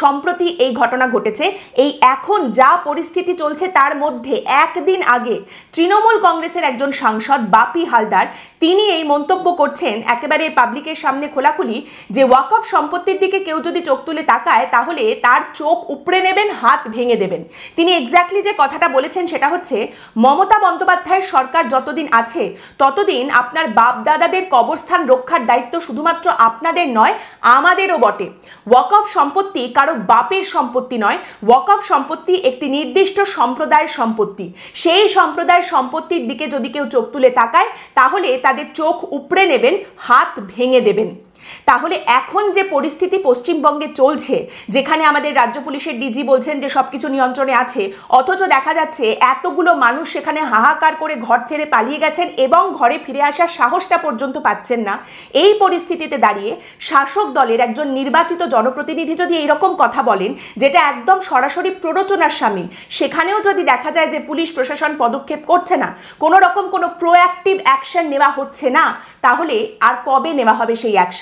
সম্প্রতি এই ঘটনা ঘটেছে, এই এখন যা পরিস্থিতি চলছে তার মধ্যে একদিন আগে তৃণমূল কংগ্রেসের একজন সাংসদ বাপি হালদার তিনি এই মন্তব্য করছেন একেবারে পাবলিকের সামনে খোলাখুলি যে ওয়াকফ সম্পত্তির দিকে কেউ যদি চোখ তুলে তাকায় তাহলে তার চোখ উপড়ে নেবেন, হাত ভেঙে দেবেন। তিনি এক্স্যাক্টলি যে কথাটা বলেছেন সেটা হচ্ছে, মমতা বন্দ্যোপাধ্যায়ের সরকার যতদিন আছে ততদিন আপনার বাপ দাদাদের কবরস্থান রক্ষার দায়িত্ব শুধুমাত্র আপনাদের নয়, আমাদেরও বটে। ওয়াকফ সম্পত্তি কারো বাপের সম্পত্তি নয়, ওয়াকফ সম্পত্তি একটি নির্দিষ্ট সম্প্রদায়ের সম্পত্তি। সেই সম্প্রদায়ের সম্পত্তির দিকে যদি কেউ চোখ তুলে তাকায় তাহলে তাদের চোখ উপড়ে নেবেন, হাত ভেঙে দেবেন। তাহলে এখন যে পরিস্থিতি পশ্চিমবঙ্গে চলছে, যেখানে আমাদের রাজ্য পুলিশের ডিজি বলছেন যে সবকিছু নিয়ন্ত্রণে আছে, অথচ দেখা যাচ্ছে এতগুলো মানুষ সেখানে হাহাকার করে ঘর ছেড়ে পালিয়ে গেছেন এবং ঘরে ফিরে আসার সাহসটা পর্যন্ত পাচ্ছেন না। এই পরিস্থিতিতে দাঁড়িয়ে শাসক দলের একজন নির্বাচিত জনপ্রতিনিধি যদি এইরকম কথা বলেন যেটা একদম সরাসরি প্ররোচনার শামিল, সেখানেও যদি দেখা যায় যে পুলিশ প্রশাসন পদক্ষেপ করছে না, কোনো রকম কোনো প্রোঅ্যাক্টিভ অ্যাকশন নেওয়া হচ্ছে না, তাহলে আর কবে নেওয়া হবে সেই অ্যাকশন?